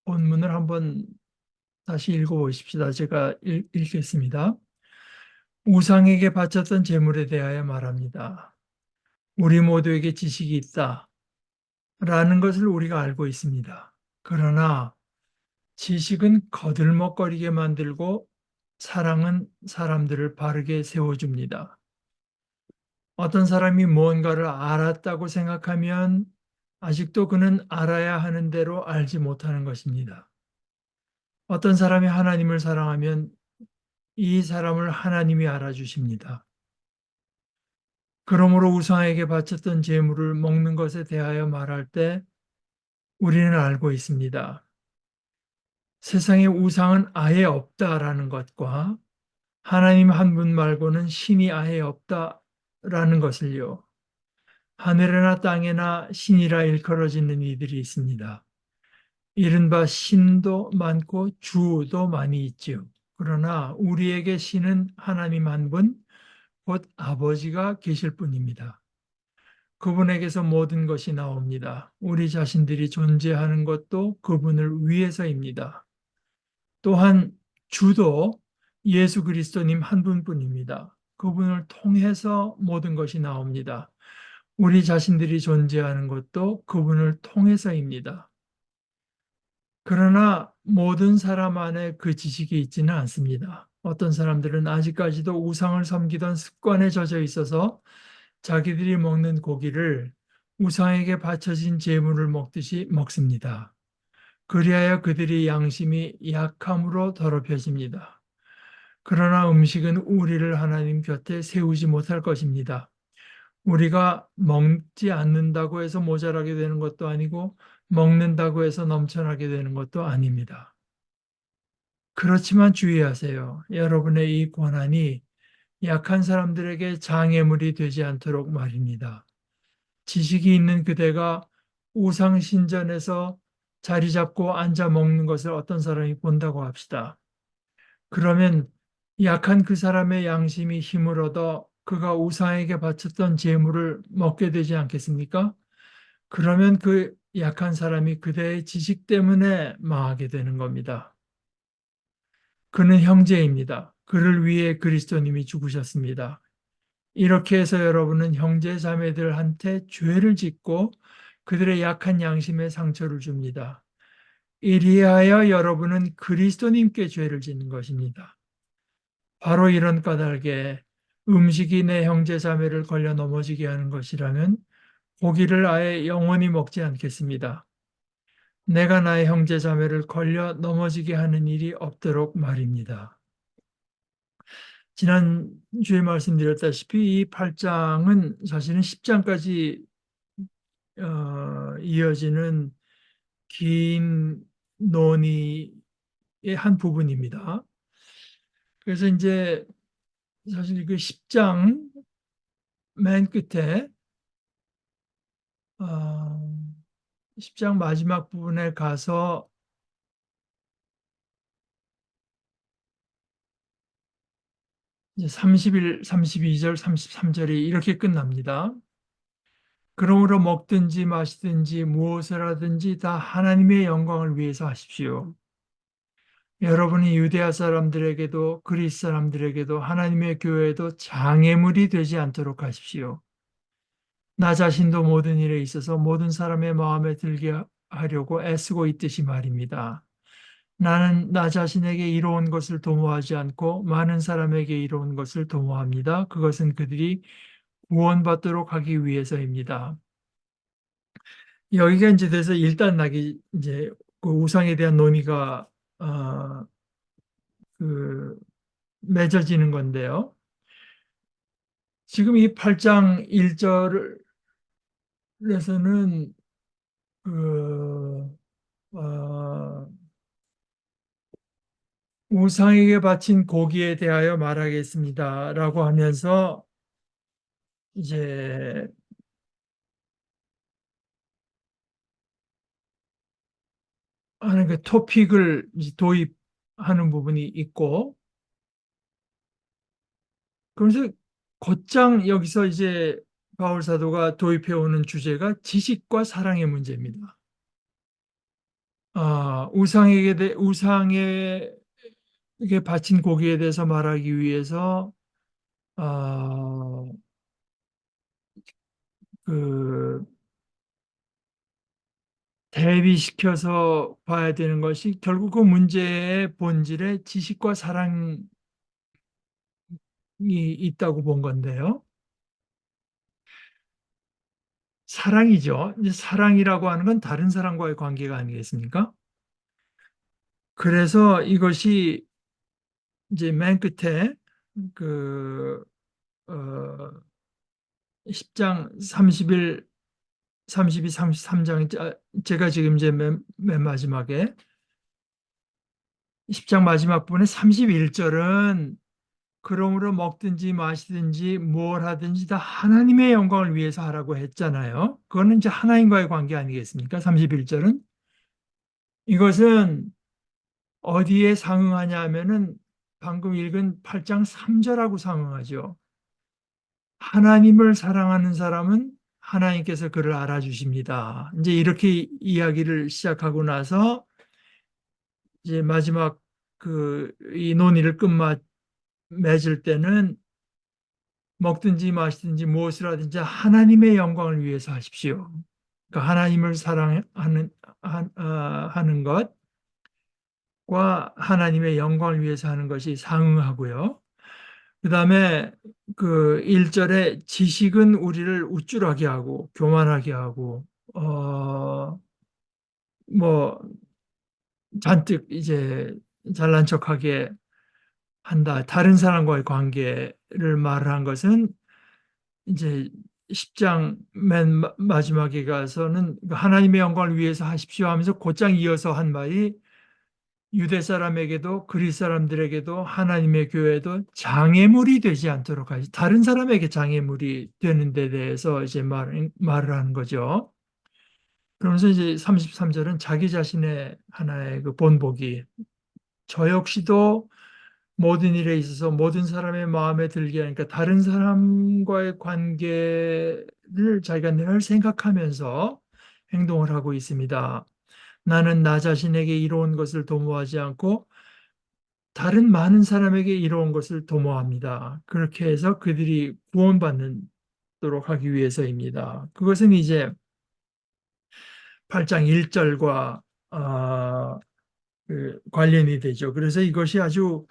본문을 한번 다시 읽어보십시다. 제가 읽겠습니다. 우상에게 바쳤던 제물에 대하여 말합니다. 우리 모두에게 지식이 있다. 라는 것을 우리가 알고 있습니다. 그러나 지식은 거들먹거리게 만들고 사랑은 사람들을 바르게 세워줍니다. 어떤 사람이 무언가를 알았다고 생각하면 아직도 그는 알아야 하는 대로 알지 못하는 것입니다. 어떤 사람이 하나님을 사랑하면 이 사람을 하나님이 알아주십니다. 그러므로 우상에게 바쳤던 제물을 먹는 것에 대하여 말할 때 우리는 알고 있습니다. 세상에 우상은 아예 없다라는 것과 하나님 한 분 말고는 신이 아예 없다라는 것을요. 하늘에나 땅에나 신이라 일컬어지는 이들이 있습니다. 이른바 신도 많고 주도 많이 있지요. 그러나 우리에게 신은 하나님 한 분, 곧 아버지가 계실 뿐입니다. 그분에게서 모든 것이 나옵니다. 우리 자신들이 존재하는 것도 그분을 위해서입니다. 또한 주도 예수 그리스도님 한 분뿐입니다. 그분을 통해서 모든 것이 나옵니다. 우리 자신들이 존재하는 것도 그분을 통해서입니다. 그러나 모든 사람 안에 그 지식이 있지는 않습니다. 어떤 사람들은 아직까지도 우상을 섬기던 습관에 젖어 있어서 자기들이 먹는 고기를 우상에게 바쳐진 제물을 먹듯이 먹습니다. 그리하여 그들의 양심이 약함으로 더럽혀집니다. 그러나 음식은 우리를 하나님 곁에 세우지 못할 것입니다. 우리가 먹지 않는다고 해서 모자라게 되는 것도 아니고 먹는다고 해서 넘쳐나게 되는 것도 아닙니다. 그렇지만 주의하세요. 여러분의 이 권한이 약한 사람들에게 장애물이 되지 않도록 말입니다. 지식이 있는 그대가 우상신전에서 자리 잡고 앉아 먹는 것을 어떤 사람이 본다고 합시다. 그러면 약한 그 사람의 양심이 힘을 얻어 그가 우상에게 바쳤던 제물을 먹게 되지 않겠습니까? 그러면 그 약한 사람이 그대의 지식 때문에 망하게 되는 겁니다. 그는 형제입니다. 그를 위해 그리스도님이 죽으셨습니다. 이렇게 해서 여러분은 형제 자매들한테 죄를 짓고 그들의 약한 양심에 상처를 줍니다. 이리하여 여러분은 그리스도님께 죄를 짓는 것입니다. 바로 이런 까닭에 음식이 내 형제 자매를 걸려 넘어지게 하는 것이라면 고기를 아예 영원히 먹지 않겠습니다. 내가 나의 형제 자매를 걸려 넘어지게 하는 일이 없도록 말입니다. 지난주에 말씀드렸다시피 이 8장은 사실은 10장까지 이어지는 긴 논의의 한 부분입니다. 그래서 이제 사실 그 10장 맨 끝에 10장 마지막 부분에 가서 이제 31, 32절, 33절이 이렇게 끝납니다. 그러므로 먹든지 마시든지 무엇을 하든지 다 하나님의 영광을 위해서 하십시오. 여러분이 유대아 사람들에게도 그리스 사람들에게도 하나님의 교회에도 장애물이 되지 않도록 하십시오. 나 자신도 모든 일에 있어서 모든 사람의 마음에 들게 하려고 애쓰고 있듯이 말입니다. 나는 나 자신에게 이로운 것을 도모하지 않고 많은 사람에게 이로운 것을 도모합니다. 그것은 그들이 구원받도록 하기 위해서입니다. 여기가 이제 돼서 일단락이 이제 그 우상에 대한 논의가 어, 그 맺어지는 건데요. 지금 이 8장 1절에서는 그 어, 우상에게 바친 고기에 대하여 말하겠습니다라고 하면서 이제 하는 그 토픽을 이제 도입하는 부분이 있고, 그래서 곧장 여기서 이제 바울 사도가 도입해 오는 주제가 지식과 사랑의 문제입니다. 우상에게 바친 고기에 대해서 말하기 위해서 아, 그 대비시켜서 봐야 되는 것이 결국 그 문제의 본질에 지식과 사랑이 있다고 본 건데요. 사랑이죠. 이제 사랑이라고 하는 건 다른 사람과의 관계가 아니겠습니까? 그래서 이것이 이제 맨 끝에 그 어, 10장 30일, 32, 33장 제가 지금 이제 맨 마지막에 10장 마지막 부분에 31절은 그러므로 먹든지 마시든지 뭘 하든지 다 하나님의 영광을 위해서 하라고 했잖아요. 그거는 이제 하나님과의 관계 아니겠습니까? 31절은. 이것은 어디에 상응하냐 하면은 방금 읽은 8장 3절하고 상응하죠. 하나님을 사랑하는 사람은 하나님께서 그를 알아주십니다. 이제 이렇게 이야기를 시작하고 나서 이제 마지막 이 논의를 맺을 때는 먹든지 마시든지 무엇을 하든지 하나님의 영광을 위해서 하십시오. 그러니까 하나님을 사랑하는 하는 것과 하나님의 영광을 위해서 하는 것이 상응하고요. 그다음에 그 1절에 지식은 우리를 우쭐하게 하고 교만하게 하고 뭐 잔뜩 이제 잘난 척하게 한다. 다른 사람과의 관계를 말한 것은 이제 10장 맨 마지막에 가서는 하나님의 영광을 위해서 하십시오 하면서 곧장 이어서 한 말이 유대 사람에게도 그리스 사람들에게도 하나님의 교회도 장애물이 되지 않도록 하지. 다른 사람에게 장애물이 되는 데 대해서 이제 말을 하는 거죠. 그러면서 이제 33절은 자기 자신의 하나의 그 본보기. 저 역시도 모든 일에 있어서 모든 사람의 마음에 들게 하니까 다른 사람과의 관계를 자기가 늘 생각하면서 행동을 하고 있습니다. 나는 나 자신에게 이로운 것을 도모하지 않고 다른 많은 사람에게 이로운 것을 도모합니다. 그렇게 해서 그들이 구원받도록 하기 위해서입니다. 그것은 이제 8장 1절과 관련이 되죠. 그래서 이것이 아주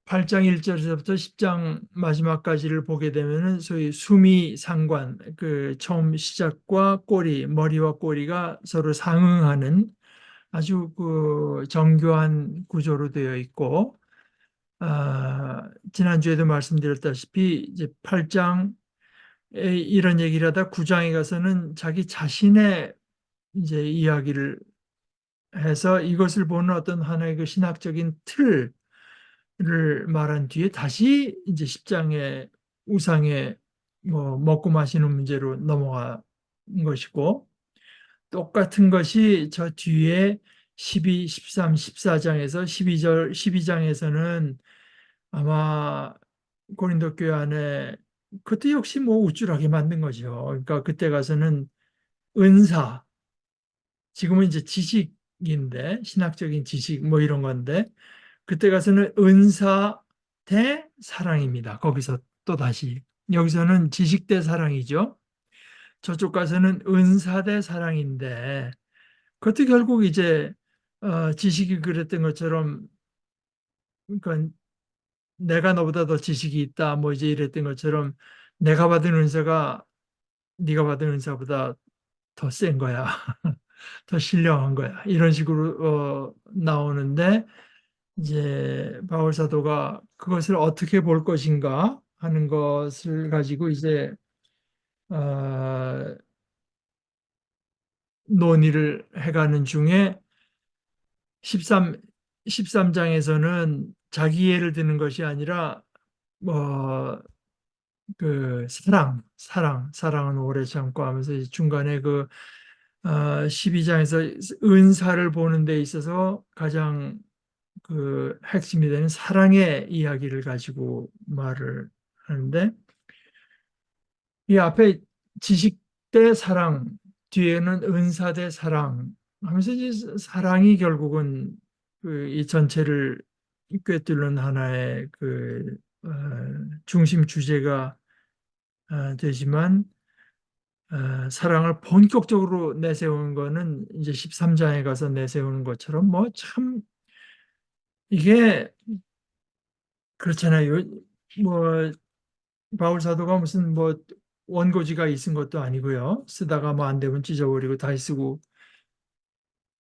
8장 1절에서부터 10장 마지막까지를 보게 되면은 소위 수미상관, 그 처음 시작과 꼬리, 머리와 꼬리가 서로 상응하는 아주 그 정교한 구조로 되어 있고, 지난주에도 말씀드렸다시피 이제 8장에 이런 얘기를 하다 9장에 가서는 자기 자신의 이제 이야기를 해서 이것을 보는 어떤 하나의 그 신학적인 틀을 말한 뒤에 다시 이제 10장의 우상의 뭐 먹고 마시는 문제로 넘어간 것이고 똑같은 것이 저 뒤에 12, 13, 14장에서 12장에서는 아마 고린도 교회 안에 그때 역시 뭐 우쭐하게 만든 거죠. 그러니까 그때 가서는 은사, 지금은 이제 지식인데 신학적인 지식 뭐 이런 건데 그때 가서는 은사 대 사랑입니다. 거기서 또 다시 여기서는 지식 대 사랑이죠. 저쪽 가서는 은사 대 사랑인데 그것도 결국 이제 지식이 그랬던 것처럼 그러니까 내가 너보다 더 지식이 있다 뭐 이제 이랬던 것처럼 내가 받은 은사가 네가 받은 은사보다 더 센 거야. 더 신령한 거야. 이런 식으로 나오는데 이제 바울 사도가 그것을 어떻게 볼 것인가 하는 것을 가지고 이제 어, 논의를 해가는 중에 13, 13장에서는 자기 예를 드는 것이 아니라 뭐 그 사랑은 오래 참고 하면서 중간에 12장에서 은사를 보는 데 있어서 가장 그 핵심이 되는 사랑의 이야기를 가지고 말을 하는데 이 앞에 지식 대 사랑, 뒤에는 은사 대 사랑, 하면서 이제 사랑이 결국은 그 이 전체를 꿰뚫는 하나의 그 중심 주제가 되지만 사랑을 본격적으로 내세우는 거는 이제 13장에 가서 내세우는 것처럼 뭐 참 이게 그렇잖아요. 뭐 바울 사도가 무슨 뭐 원고지가 있은 것도 아니고요. 쓰다가 뭐 안 되면 찢어버리고 다시 쓰고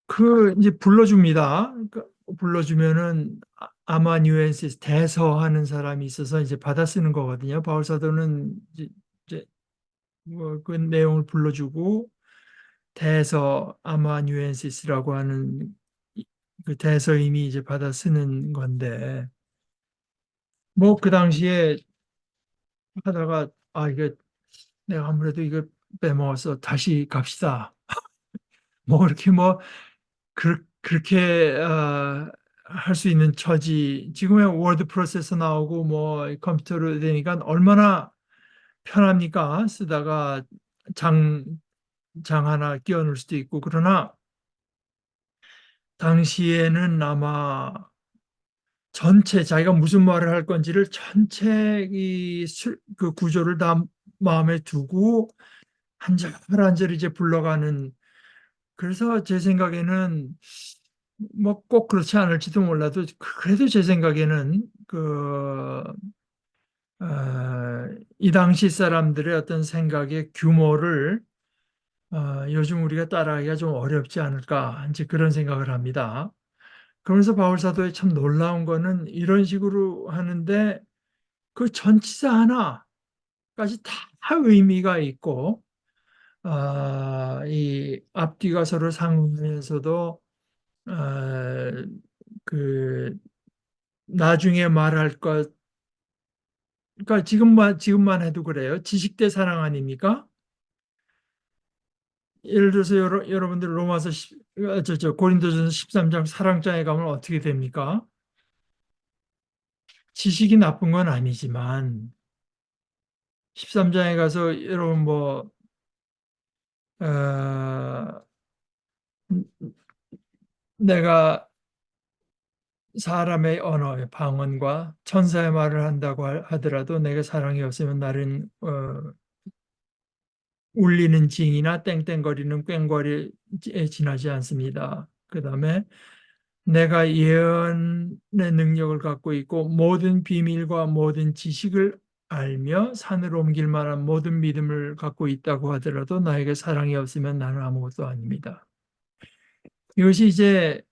그 이제 불러줍니다. 그 불러주면은 아마뉴엔시스 대서하는 사람이 있어서 이제 받아 쓰는 거거든요. 바울 사도는 이제 뭐 그 내용을 불러주고 대서 아마뉴엔시스라고 하는 그 대서인이 이제 받아 쓰는 건데 뭐 그 당시에 하다가 이게 내가 아무래도 이거 빼먹어서 다시 갑시다. 뭐 그렇게 뭐 그렇게 할 수 있는 처지. 지금의 워드 프로세서 나오고 뭐 컴퓨터로 되니까 얼마나 편합니까? 쓰다가 장, 장 하나 끼워 넣을 수도 있고. 그러나 당시에는 아마 전체 자기가 무슨 말을 할 건지를 전체 그 구조를 다 마음에 두고 한 절 한 절 이제 불러가는 그래서 제 생각에는 뭐 꼭 그렇지 않을지도 몰라도 그래도 제 생각에는 이 당시 사람들의 어떤 생각의 규모를 요즘 우리가 따라하기가 좀 어렵지 않을까 이제 그런 생각을 합니다. 그러면서 바울 사도의 참 놀라운 거는 이런 식으로 하는데 그 전치사 하나까지 다 의미가 있고 이 앞뒤가 서로 상하면서도 그 나중에 말할 것 그러니까 지금만 해도 그래요. 지식 대 사랑 아닙니까? 예를 들어서 여러분들 로마서 고린도전서 13장 사랑장에 가면 어떻게 됩니까? 지식이 나쁜 건 아니지만 13장에 가서 여러분 뭐 어, 내가 사람의 언어의 방언과 천사의 말을 한다고 하더라도 내가 사랑이 없으면 나는 울리는 징이나 땡땡거리는 꽹과리에 지나지 않습니다. 그 다음에 내가 예언의 능력을 갖고 있고 모든 비밀과 모든 지식을 알며 산을 옮길 만한 모든 믿음을 갖고 있다고 하더라도 나에게 사랑이 없으면 나는 아무것도 아닙니다. 이것이 이제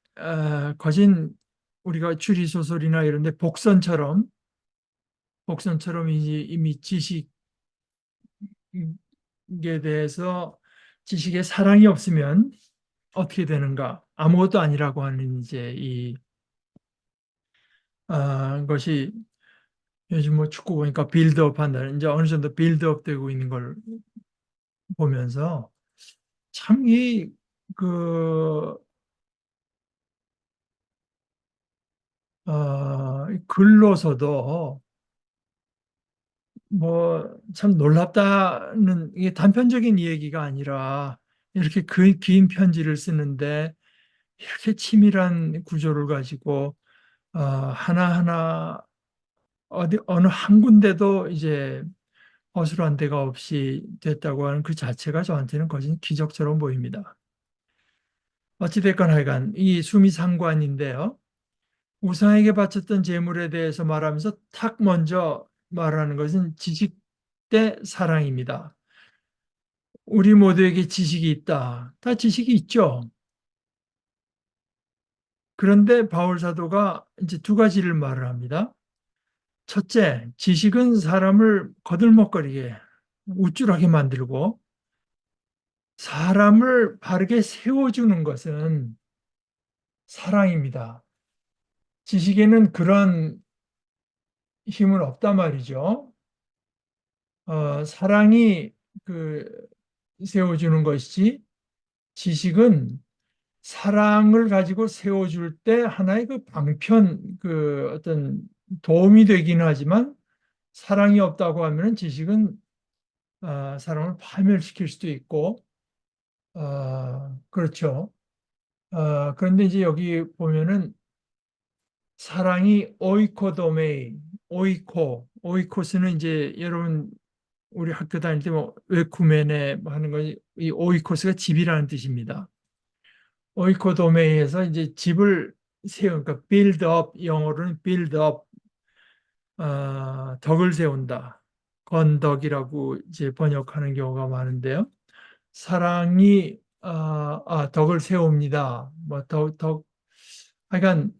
거진 우리가 추리소설이나 이런 데 복선처럼 이미 지식에 대해서 지식에 사랑이 없으면 어떻게 되는가? 아무것도 아니라고 하는 이제 이 것이 요즘 뭐 축구 보니까 빌드업 한다는 이제 어느 정도 빌드업 되고 있는 걸 보면서 참 그, 글로서도 뭐 참 놀랍다는 이게 단편적인 얘기가 아니라 이렇게 긴 편지를 쓰는데 이렇게 치밀한 구조를 가지고 하나하나 어느 한 군데도 이제 허술한 데가 없이 됐다고 하는 그 자체가 저한테는 거진 기적처럼 보입니다. 어찌됐건 하여간 이 수미상관인데요. 우상에게 바쳤던 제물에 대해서 말하면서 탁 먼저 말하는 것은 지식 대 사랑입니다. 우리 모두에게 지식이 있다. 다 지식이 있죠. 그런데 바울 사도가 이제 두 가지를 말을 합니다. 첫째, 지식은 사람을 거들먹거리게 우쭐하게 만들고 사람을 바르게 세워주는 것은 사랑입니다. 지식에는 그런 힘은 없단 말이죠. 사랑이 그 세워주는 것이지 지식은 사랑을 가지고 세워줄 때 하나의 그 방편, 그 어떤 도움이 되긴 하지만 사랑이 없다고 하면 지식은 사람을 파멸시킬 수도 있고, 그렇죠. 그런데 이제 여기 보면은 사랑이 오이코도메이, 오이코스는 이제 여러분 우리 학교 다닐 때 뭐 웨쿠메네 뭐 하는 거이 오이코스가 집이라는 뜻입니다. 오이코도메이에서 이제 집을 그러니까 build up, 영어로는 build up, 덕을 세운다. 건덕이라고 이제 번역하는 경우가 많은데요. 사랑이 덕을 세웁니다. 뭐 하여간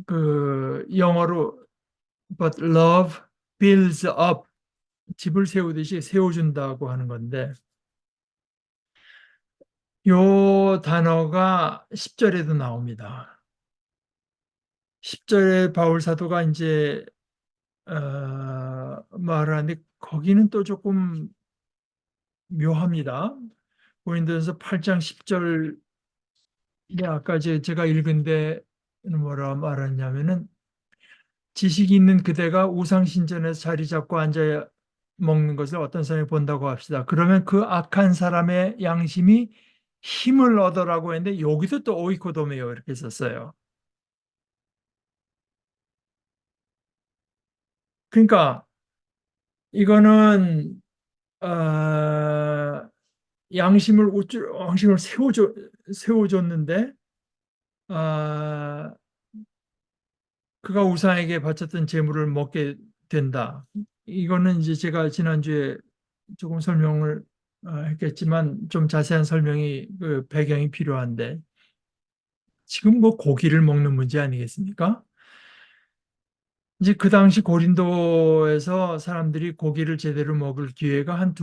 그 영어로 but love builds up, 집을 세우듯이 세워준다고 하는 건데 요 단어가 10절에도 나옵니다. 10절에 바울 사도가 이제 말하는데 거기는 또 조금 묘합니다. 고린도전서 8장 10절에 아까 제가 읽은 데 뭐라 말했냐면은 지식이 있는 그대가 우상신전에서 자리 잡고 앉아 먹는 것을 어떤 사람이 본다고 합시다. 그러면 그 악한 사람의 양심이 힘을 얻으라고 했는데 여기도 또 오이코도메요 이렇게 썼어요. 그러니까 이거는 양심을 세워줬는데 아, 그가 우상에게 바쳤던 재물을 먹게 된다. 이거는 이제 제가 지난주에 조금 설명을 했겠지만 좀 자세한 설명이 그 배경이 필요한데 지금 뭐 고기를 먹는 문제 아니겠습니까? 이제 그 당시 고린도에서 사람들이 고기를 제대로 먹을 기회가 한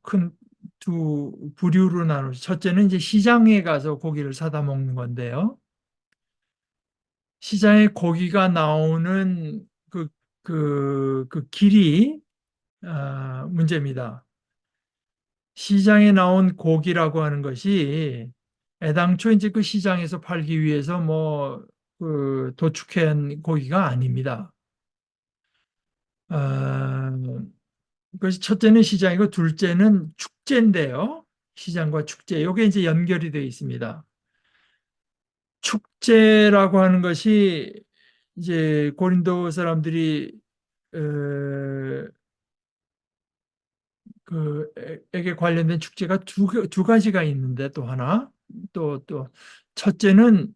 큰 두 부류로 나눠서 첫째는 이제 시장에 가서 고기를 사다 먹는 건데요. 시장에 고기가 나오는 그 길이 문제입니다. 시장에 나온 고기라고 하는 것이 애당초 이제 그 시장에서 팔기 위해서 뭐 그 도축한 고기가 아닙니다. 어, 그것이 첫째는 시장이고 둘째는 축제인데요. 시장과 축제. 이게 이제 연결이 되어 있습니다. 축제라고 하는 것이 이제 고린도 사람들이 어, 에게 관련된 축제가 두 가지가 있는데 또 하나 또 첫째는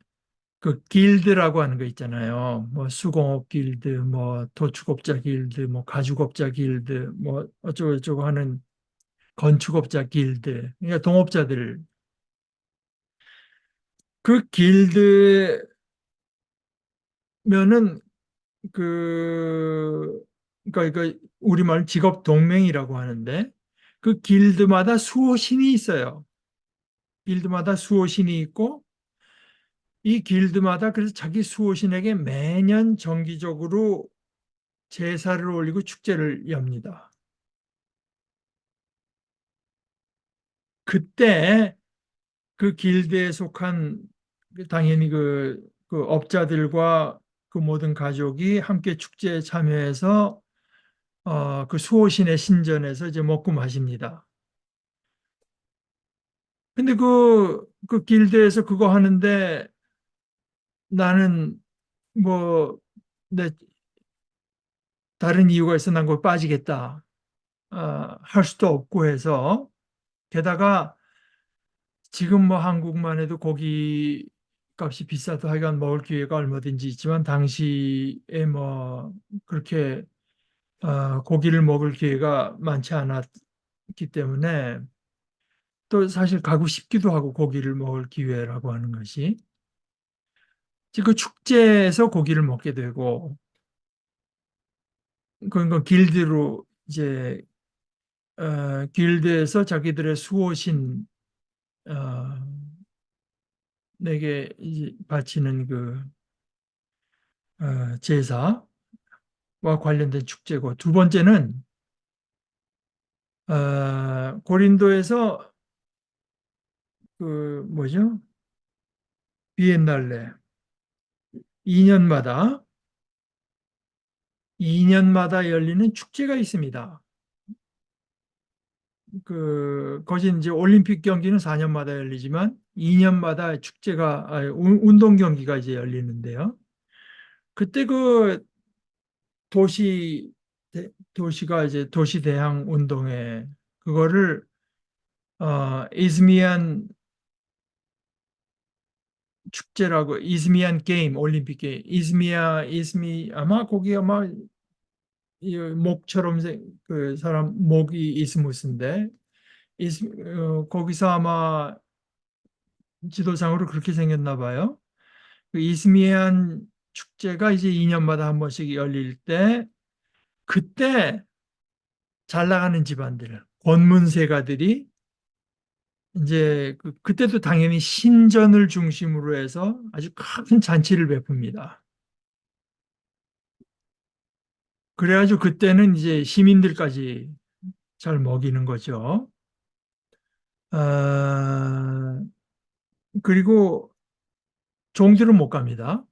그 길드라고 하는 거 있잖아요. 뭐 수공업 길드, 뭐 도축업자 길드, 뭐 가죽업자 길드, 뭐 어쩌고 저쩌고 하는 건축업자 길드. 그러니까 동업자들 그 길드면은 그 그러니까 우리말 직업 동맹이라고 하는데 그 길드마다 수호신이 있어요. 길드마다 수호신이 있고 이 길드마다 그래서 자기 수호신에게 매년 정기적으로 제사를 올리고 축제를 엽니다. 그때 그 길드에 속한 당연히 그 업자들과 그 모든 가족이 함께 축제에 참여해서 그 수호신의 신전에서 이제 먹고 마십니다. 근데 그 길드에서 그거 하는데 나는 뭐, 내 다른 이유가 있어 난 거기 빠지겠다. 할 수도 없고 해서 게다가 지금 뭐 한국만 해도 고기 값이 비싸도 하여간 먹을 기회가 얼마든지 있지만 당시에 뭐 그렇게 고기를 먹을 기회가 많지 않았기 때문에 또 사실 가고 싶기도 하고 고기를 먹을 기회라고 하는 것이 그 축제에서 고기를 먹게 되고 그건 길드로 이제 길드에서 자기들의 수호신 어, 내게 이제 바치는 그 제사와 관련된 축제고 두 번째는 고린도에서 그 뭐죠? 비엔날레 2년마다 2년마다 열리는 축제가 있습니다. 거기 이제 올림픽 경기는 4년마다 열리지만 2년마다 운동 경기가 이제 열리는데요. 그때 도시, 도시가 이제 도시 대항 운동회, 그거를, 이즈미안 축제라고, 이즈미안 게임, 올림픽 게임, 아마 거기 아마 이 목처럼 그 사람, 목이 이스무스인데, 거기서 아마 지도상으로 그렇게 생겼나 봐요. 그 이스미안 축제가 이제 2년마다 한 번씩 열릴 때, 그때 잘 나가는 집안들, 권문세가들이 이제 그때도 당연히 신전을 중심으로 해서 아주 큰 잔치를 베풉니다. 그래가지고 그때는 이제 시민들까지 잘 먹이는 거죠. 아, 그리고 종들은 못 갑니다.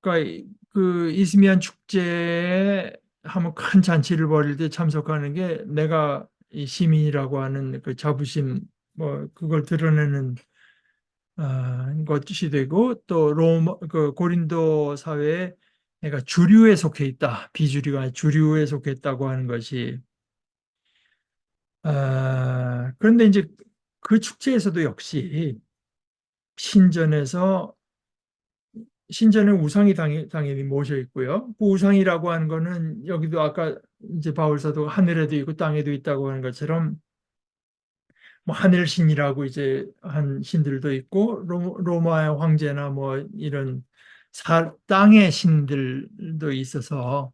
그러니까 그 이스미안 축제에 하면 큰 잔치를 벌일 때 참석하는 게 내가 이 시민이라고 하는 그 자부심, 뭐 그걸 드러내는 것이 되고, 또 그 고린도 사회에 내가 주류에 속해 있다, 비주류가 아니라 주류에 속했다고 하는 것이, 그런데 이제 그 축제에서도 역시 신전에서 신전에 우상이 당연히 모셔 있고요. 그 우상이라고 하는 거는 여기도 아까 이제 바울사도 하늘에도 있고 땅에도 있다고 하는 것처럼, 뭐 하늘신이라고 이제 한 신들도 있고, 로마의 황제나 뭐 이런 땅의 신들도 있어서,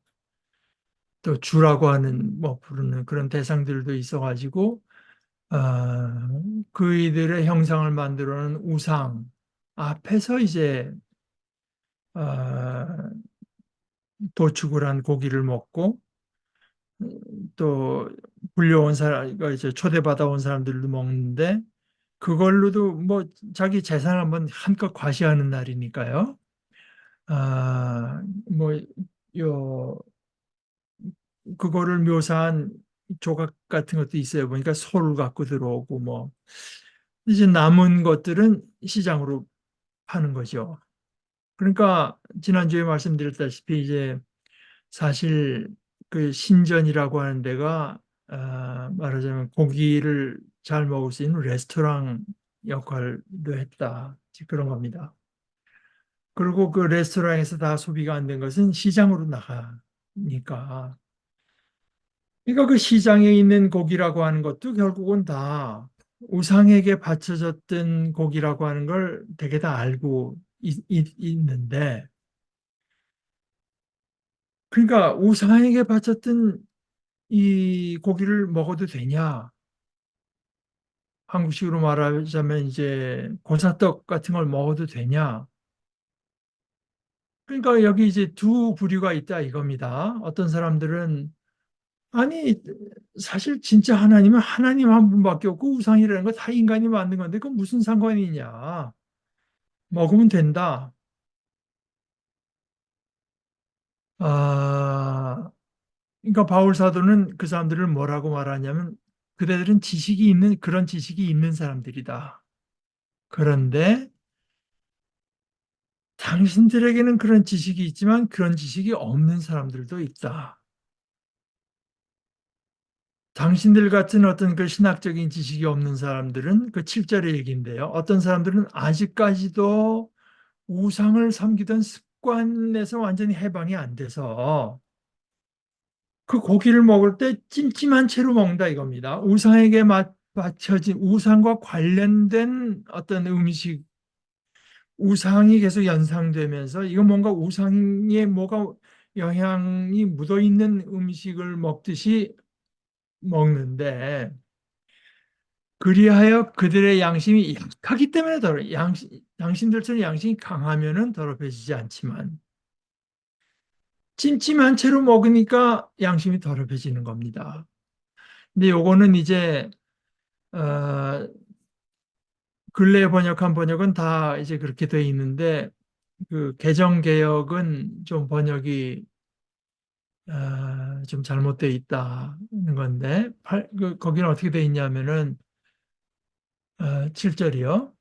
또 주라고 하는 뭐 부르는 그런 대상들도 있어가지고, 아, 그이들의 형상을 만들어 놓은 우상 앞에서 이제 아, 도축을 한 고기를 먹고, 또 불려온 사람, 이제 초대받아 온 사람들도 먹는데, 그걸로도 뭐 자기 재산 한번 한껏 과시하는 날이니까요. 뭐, 요, 그거를 묘사한 조각 같은 것도 있어요. 보니까 소를 갖고 들어오고 뭐. 이제 남은 것들은 시장으로 파는 거죠. 그러니까 지난주에 말씀드렸다시피 이제 사실 그 신전이라고 하는 데가, 말하자면 고기를 잘 먹을 수 있는 레스토랑 역할도 했다. 그런 겁니다. 그리고 그 레스토랑에서 다 소비가 안 된 것은 시장으로 나가니까. 그러니까 그 시장에 있는 고기라고 하는 것도 결국은 다 우상에게 바쳐졌던 고기라고 하는 걸 되게 다 알고 있는데, 그러니까 우상에게 바쳤던 이 고기를 먹어도 되냐? 한국식으로 말하자면 이제 고사떡 같은 걸 먹어도 되냐? 그러니까 여기 이제 두 부류가 있다 이겁니다. 어떤 사람들은, 아니, 사실 진짜 하나님은 하나님 한 분밖에 없고 우상이라는 거 다 인간이 만든 건데 그건 무슨 상관이냐? 먹으면 된다. 아, 그러니까 바울 사도는 그 사람들을 뭐라고 말하냐면, 그대들은 그런 지식이 있는 사람들이다. 그런데 당신들에게는 그런 지식이 있지만 그런 지식이 없는 사람들도 있다. 당신들 같은 어떤 그 신학적인 지식이 없는 사람들은, 그 7절의 얘기인데요. 어떤 사람들은 아직까지도 우상을 섬기던 습관에서 완전히 해방이 안 돼서 그 고기를 먹을 때 찜찜한 채로 먹는다 이겁니다. 우상에게 맞춰진 우상과 관련된 어떤 음식, 우상이 계속 연상되면서 이거 뭔가 우상에 뭐가 영향이 묻어 있는 음식을 먹듯이 먹는데, 그리하여 그들의 양심이 약하기 때문에 당신들처럼 양심이 강하면은 더럽혀지지 않지만 찜찜한 채로 먹으니까 양심이 더럽혀지는 겁니다. 근데 요거는 이제 어, 근래 번역한 번역은 다 이제 그렇게 돼 있는데, 그 개정 개혁은 좀 번역이 좀 잘못되어 있다는 건데, 거기는 어떻게 되어 있냐면은 7절이요.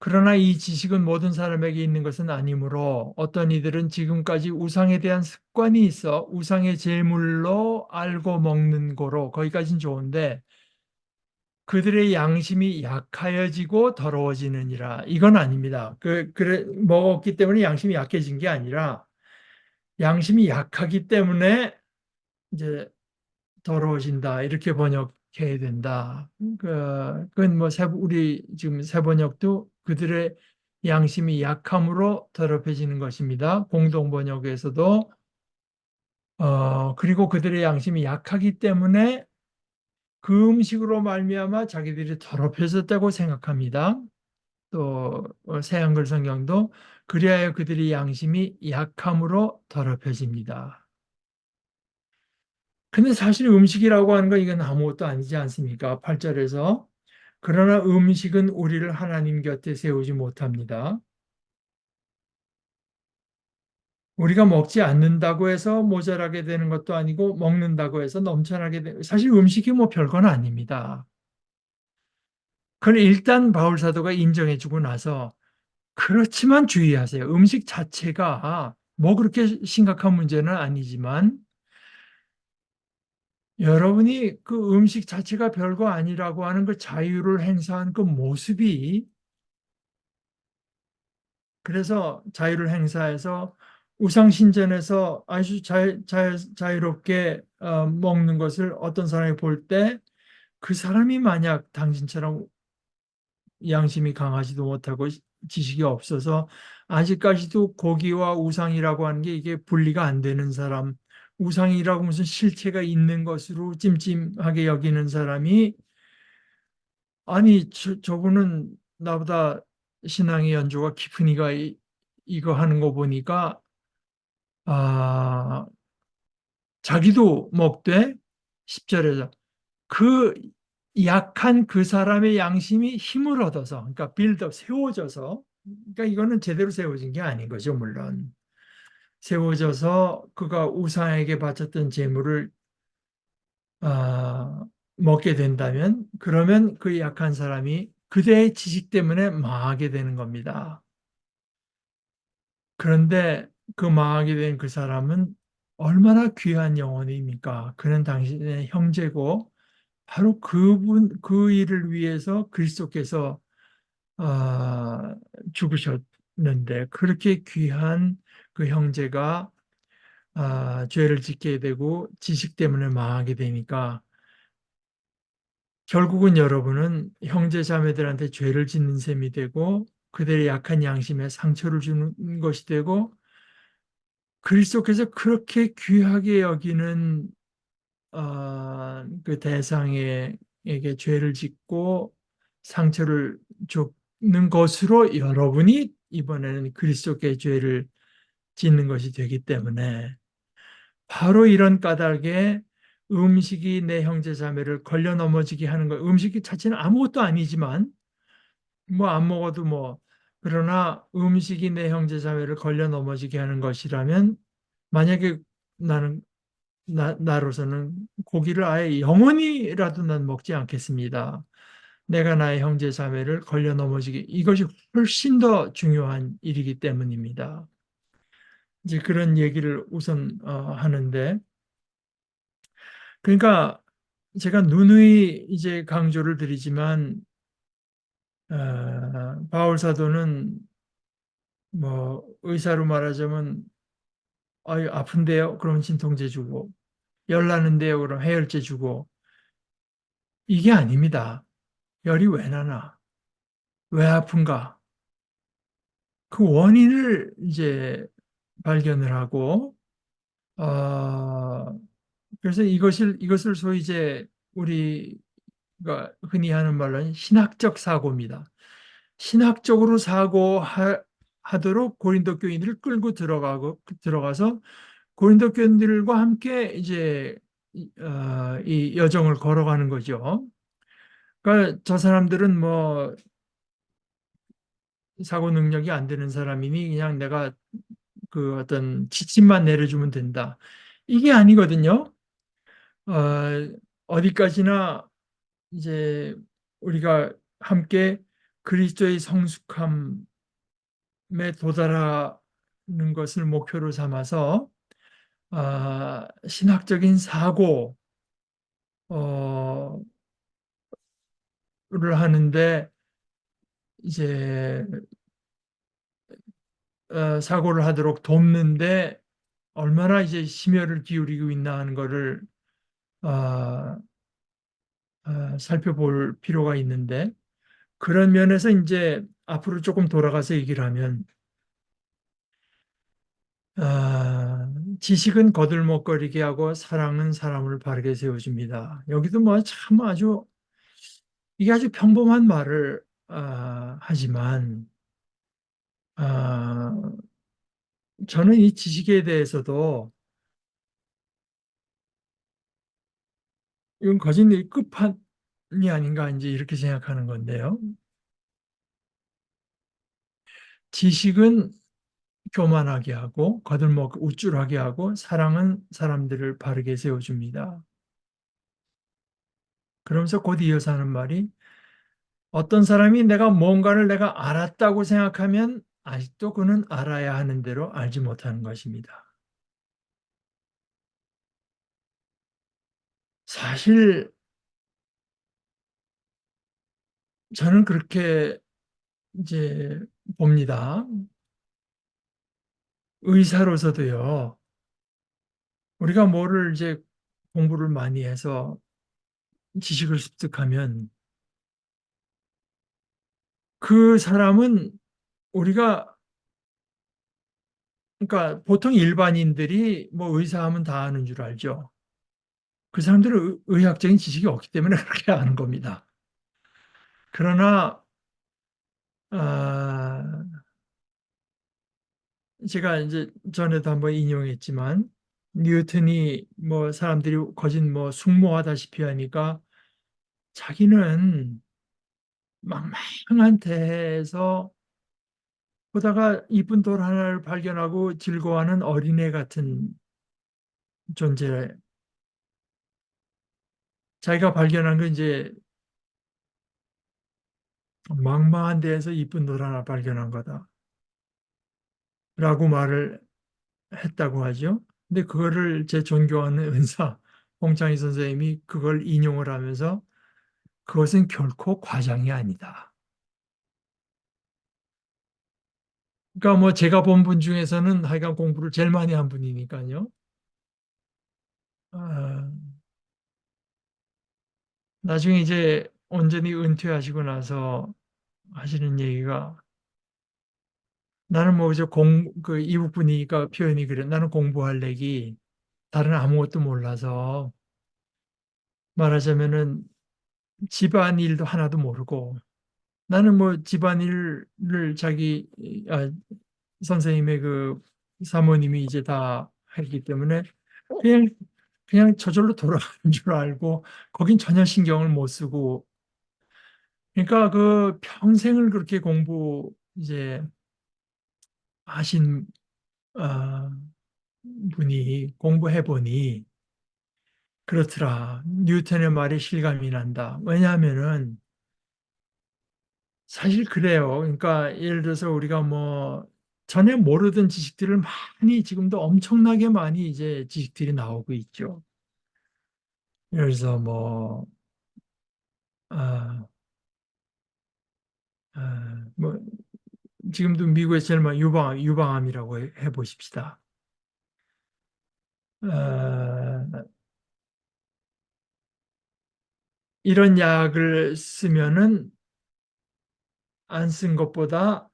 그러나 이 지식은 모든 사람에게 있는 것은 아니므로 어떤 이들은 지금까지 우상에 대한 습관이 있어 우상의 제물로 알고 먹는 거로, 거기까지는 좋은데, 그들의 양심이 약하여지고 더러워지느니라. 이건 아닙니다. 그래, 먹었기 때문에 양심이 약해진 게 아니라 양심이 약하기 때문에 이제 더러워진다. 이렇게 번역해야 된다. 그건 뭐 우리 지금 세 번역도 그들의 양심이 약함으로 더럽혀지는 것입니다. 공동 번역에서도 그리고 그들의 양심이 약하기 때문에 그 음식으로 말미암아 자기들이 더럽혀졌다고 생각합니다. 또 새한글 성경도 그리하여 그들의 양심이 약함으로 더럽혀집니다. 근데 사실 음식이라고 하는 건 이건 아무것도 아니지 않습니까? 8절에서 그러나 음식은 우리를 하나님 곁에 세우지 못합니다. 우리가 먹지 않는다고 해서 모자라게 되는 것도 아니고 먹는다고 해서 넘쳐나게 되는, 사실 음식이 뭐 별건 아닙니다. 그걸 일단 바울 사도가 인정해주고 나서 그렇지만 주의하세요. 음식 자체가 뭐 그렇게 심각한 문제는 아니지만 여러분이 그 음식 자체가 별거 아니라고 하는 그 자유를 행사한 그 모습이, 그래서 자유를 행사해서 우상신전에서 아주 자유롭게 먹는 것을 어떤 사람이 볼 때 그 사람이 만약 당신처럼 양심이 강하지도 못하고 지식이 없어서 아직까지도 고기와 우상이라고 하는 게 이게 분리가 안 되는 사람, 우상이라고 무슨 실체가 있는 것으로 찜찜하게 여기는 사람이, 아니 저분은 나보다 신앙의 연조가 깊으니까 이거 하는 거 보니까 아 자기도 먹되 10절에서 그 약한 그 사람의 양심이 힘을 얻어서, 그러니까 빌드업, 세워져서, 그러니까 이거는 제대로 세워진 게 아닌 거죠, 물론. 세워져서 그가 우상에게 바쳤던 재물을 먹게 된다면, 그러면 그 약한 사람이 그대의 지식 때문에 망하게 되는 겁니다. 그런데 그 망하게 된 그 사람은 얼마나 귀한 영혼입니까? 그는 당신의 형제고, 바로 그 일을 위해서 그리스도께서 아, 죽으셨는데, 그렇게 귀한 그 형제가 죄를 짓게 되고 지식 때문에 망하게 되니까 결국은 여러분은 형제 자매들한테 죄를 짓는 셈이 되고 그들의 약한 양심에 상처를 주는 것이 되고, 그리스도께서 그렇게 귀하게 여기는 그 대상에게 죄를 짓고 상처를 줬는 것으로 여러분이 이번에는 그리스도께 죄를 짓는 것이 되기 때문에, 바로 이런 까닭에 음식이 내 형제 자매를 걸려 넘어지게 하는 것, 음식 자체는 아무것도 아니지만 뭐 안 먹어도 뭐, 그러나 음식이 내 형제 자매를 걸려 넘어지게 하는 것이라면, 만약에 나는 나로서는 고기를 아예 영원히라도 난 먹지 않겠습니다. 내가 나의 형제 자매를 걸려 넘어지게, 이것이 훨씬 더 중요한 일이기 때문입니다. 이제 그런 얘기를 우선 하는데, 그러니까 제가 누누이 이제 강조를 드리지만 바울 사도는 뭐 의사로 말하자면 아유 아픈데요, 그러면 진통제 주고, 열 나는데요, 그럼 해열제 주고, 이게 아닙니다. 열이 왜 나나? 왜 아픈가? 그 원인을 이제 발견을 하고, 그래서 이것을 소위 이제 우리가 흔히 하는 말로는 신학적 사고입니다. 신학적으로 사고하도록 고린도 교인들을 끌고 들어가서 고린도 교인들과 함께 이제 이 여정을 걸어가는 거죠. 그러니까 저 사람들은 뭐 사고 능력이 안 되는 사람이니 그냥 내가 그 어떤 지침만 내려주면 된다. 이게 아니거든요. 어, 어디까지나 이제 우리가 함께 그리스도의 성숙함에 도달하는 것을 목표로 삼아서 신학적인 사고를 하는데 이제 사고를 하도록 돕는데 얼마나 이제 심혈을 기울이고 있나 하는 거를 어, 살펴볼 필요가 있는데 그런 면에서 이제 앞으로 조금 돌아가서 얘기를 하면 아, 지식은 거들먹거리게 하고 사랑은 사람을 바르게 세워줍니다. 여기도 뭐 참 아주 이게 아주 평범한 말을 하지만 아, 저는 이 지식에 대해서도 이건 거짓의 끝판이 아닌가 이제 이렇게 생각하는 건데요. 지식은 교만하게 하고 거들먹 우쭐하게 하고 사랑은 사람들을 바르게 세워줍니다. 그러면서 곧 이어서 하는 말이 어떤 사람이 내가 뭔가를 내가 알았다고 생각하면 아직도 그는 알아야 하는 대로 알지 못하는 것입니다. 사실 저는 그렇게 이제 봅니다. 의사로서도요. 우리가 뭐를 이제 공부를 많이 해서 지식을 습득하면 그 사람은 우리가 그러니까 보통 일반인들이 뭐 의사하면 다 아는 줄 알죠. 그 사람들은 의학적인 지식이 없기 때문에 그렇게 아는 겁니다. 그러나 아, 제가 이제 전에도 한번 인용했지만 뉴턴이 뭐 사람들이 거짓 뭐 숙모하다시피 하니까 자기는 망망한 태에서 보다가 이쁜 돌 하나를 발견하고 즐거워하는 어린애 같은 존재. 자기가 발견한 건 이제 망망한 데에서 이쁜 돌 하나 발견한 거다라고 말을 했다고 하죠. 근데 그거를 제 존경하는 은사 홍창희 선생님이 그걸 인용을 하면서 그것은 결코 과장이 아니다. 그러니까 뭐 제가 본 분 중에서는 하여간 공부를 제일 많이 한 분이니까요. 아, 나중에 이제 온전히 은퇴하시고 나서 하시는 얘기가 나는 뭐 저 그 이북 분이니까 표현이 그래. 나는 공부할 얘기 다른 아무것도 몰라서 말하자면은 집안일도 하나도 모르고 나는 뭐 집안일을 자기 선생님의 그 사모님이 이제 다 했기 때문에 그냥 그냥 저절로 돌아가는 줄 알고 거긴 전혀 신경을 못 쓰고 그러니까 그 평생을 그렇게 공부 이제 하신 어, 분이 공부해 보니 그렇더라. 뉴턴의 말이 실감이 난다. 왜냐하면은 사실 그래요. 그러니까 예를 들어서 우리가 뭐 전에 모르던 지식들을 많이 지금도 엄청나게 많이 이제 지식들이 나오고 있죠. 그래서 뭐, 아, 뭐 지금도 미국에서 제일 많이 유방암이라고 해보십시다. 아, 이런 약을 쓰면은 안 쓴 것보다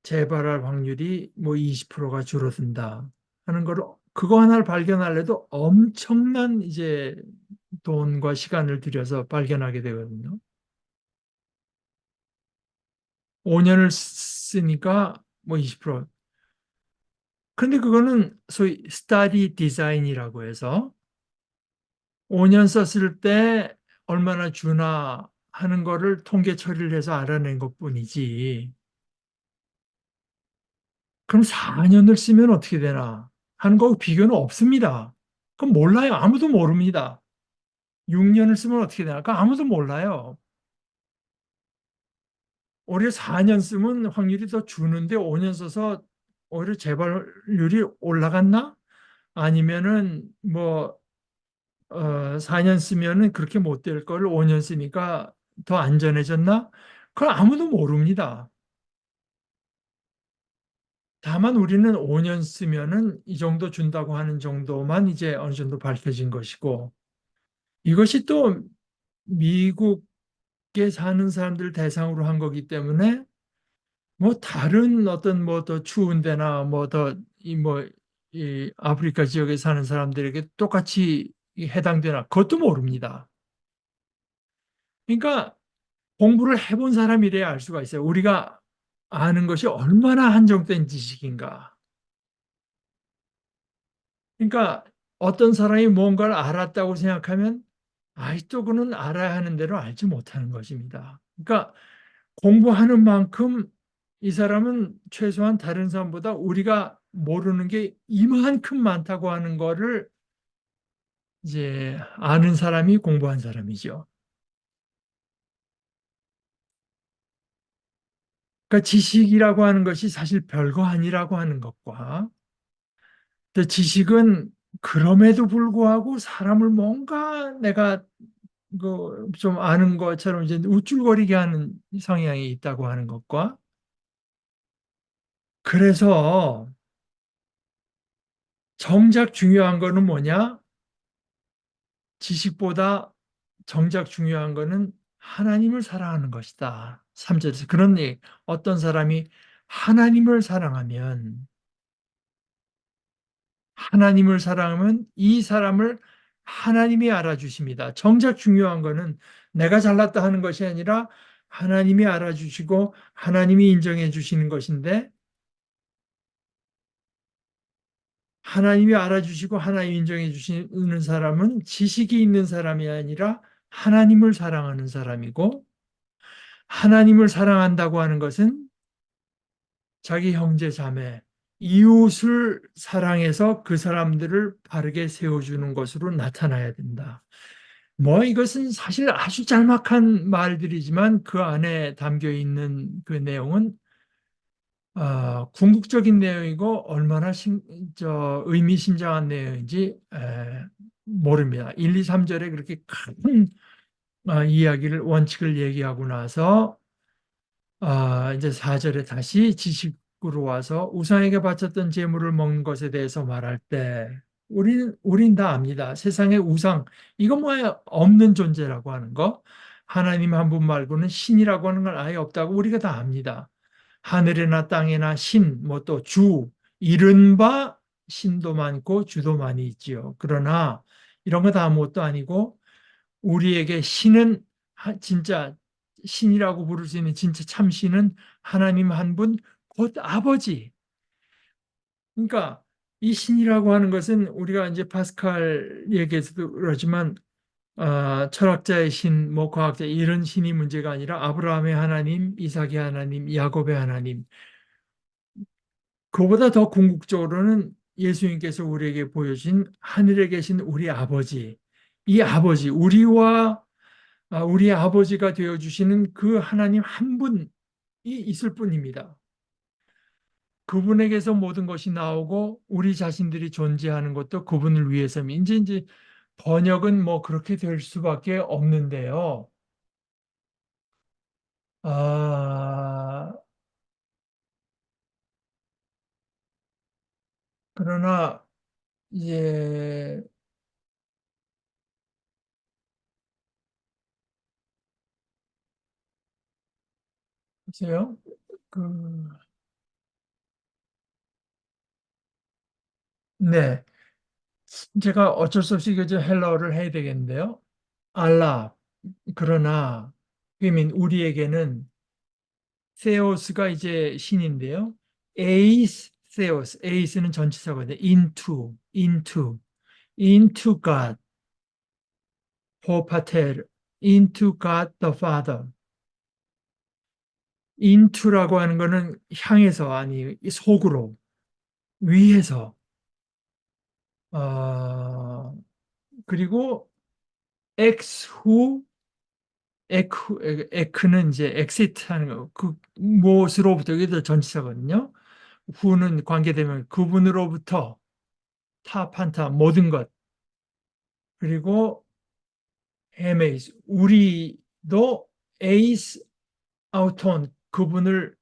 재발할 확률이 뭐 20%가 줄어든다 하는 걸 그거 하나를 발견하려도 엄청난 이제 돈과 시간을 들여서 발견하게 되거든요. 5년을 쓰니까 뭐 20%. 근데 그거는 소위 스타디 디자인이라고 해서 5년 썼을 때 얼마나 주나 하는 거를 통계 처리를 해서 알아낸 것뿐이지. 그럼 4년을 쓰면 어떻게 되나 하는 거 비교는 없습니다. 그럼 몰라요. 아무도 모릅니다. 6년을 쓰면 어떻게 되나? 그 아무도 몰라요. 오히려 4년 쓰면 확률이 더 주는데 5년 써서 오히려 재발률이 올라갔나? 아니면은 뭐 4년 쓰면은 그렇게 못 될 걸 5년 쓰니까 더 안전해졌나? 그걸 아무도 모릅니다. 다만 우리는 5년 쓰면은 이 정도 준다고 하는 정도만 이제 어느 정도 밝혀진 것이고, 이것이 또 미국에 사는 사람들 대상으로 한 거기 때문에 뭐 다른 어떤 뭐 더 추운 데나 뭐 더 이 아프리카 지역에 사는 사람들에게 똑같이 해당되나 그것도 모릅니다. 그러니까 공부를 해본 사람이래야 알 수가 있어요. 우리가 아는 것이 얼마나 한정된 지식인가. 그러니까 어떤 사람이 뭔가를 알았다고 생각하면 아직도 그는 알아야 하는 대로 알지 못하는 것입니다. 그러니까 공부하는 만큼 이 사람은 최소한 다른 사람보다 우리가 모르는 게 이만큼 많다고 하는 거를 이제 아는 사람이 공부한 사람이죠. 그러니까 지식이라고 하는 것이 사실 별거 아니라고 하는 것과 또 지식은 그럼에도 불구하고 사람을 뭔가 내가 그 좀 아는 것처럼 이제 우쭐거리게 하는 성향이 있다고 하는 것과 그래서 정작 중요한 거는 뭐냐? 지식보다 정작 중요한 거는 하나님을 사랑하는 것이다. 3절에서 그런 얘기. 어떤 사람이 하나님을 사랑하면 이 사람을 하나님이 알아주십니다. 정작 중요한 거는 내가 잘났다 하는 것이 아니라 하나님이 알아주시고 하나님이 인정해 주시는 것인데 하나님이 알아주시고 하나님이 인정해 주시는 사람은 지식이 있는 사람이 아니라 하나님을 사랑하는 사람이고 하나님을 사랑한다고 하는 것은 자기 형제 자매, 이웃을 사랑해서 그 사람들을 바르게 세워주는 것으로 나타나야 된다. 뭐 이것은 사실 아주 짤막한 말들이지만 그 안에 담겨 있는 그 내용은 궁극적인 내용이고 얼마나 의미심장한 내용인지 모릅니다. 1, 2, 3절에 그렇게 큰 이야기를 원칙을 얘기하고 나서 이제 4절에 다시 지식으로 와서 우상에게 바쳤던 제물을 먹는 것에 대해서 말할 때 우린 다 압니다. 세상에 우상 이거 뭐야 없는 존재라고 하는 거 하나님 한 분 말고는 신이라고 하는 건 아예 없다고 우리가 다 압니다. 하늘이나 땅이나 신, 뭐 또 주, 이른바 신도 많고 주도 많이 있지요. 그러나 이런 거 다 아무것도 아니고 우리에게 신은 진짜 신이라고 부를 수 있는 진짜 참 신은 하나님 한 분, 곧 아버지. 그러니까 이 신이라고 하는 것은 우리가 이제 파스칼 얘기에서도 그러지만 철학자의 신, 뭐 과학자 이런 신이 문제가 아니라 아브라함의 하나님, 이삭의 하나님, 야곱의 하나님. 그보다 더 궁극적으로는 예수님께서 우리에게 보여주신 하늘에 계신 우리 아버지, 이 아버지, 우리 아버지가 되어 주시는 그 하나님 한 분이 있을 뿐입니다. 그분에게서 모든 것이 나오고 우리 자신들이 존재하는 것도 그분을 위해서 이제 번역은 뭐 그렇게 될 수밖에 없는데요. 아, 그러나 이제 보세요. 그 네. 제가 어쩔 수 없이 이제 헬러를 해야 되겠는데요. 알라. 그러나 그러면 우리에게는 세오스가 이제 신인데요. 에이스 세오스. 에이스는 전치사거든요. into God, 호파텔, into God the Father. into라고 하는 거는 향해서 아니 속으로 위해서 어, 그리고 X 후, 에크는 이제 exit 하는 거, 그, 무엇으로부터, 이게 더 전치사거든요. 후는 관계되면 그분으로부터 타, 판타, 모든 것. 그리고 헤메이스, 우리도 에이스 아우톤, 그분을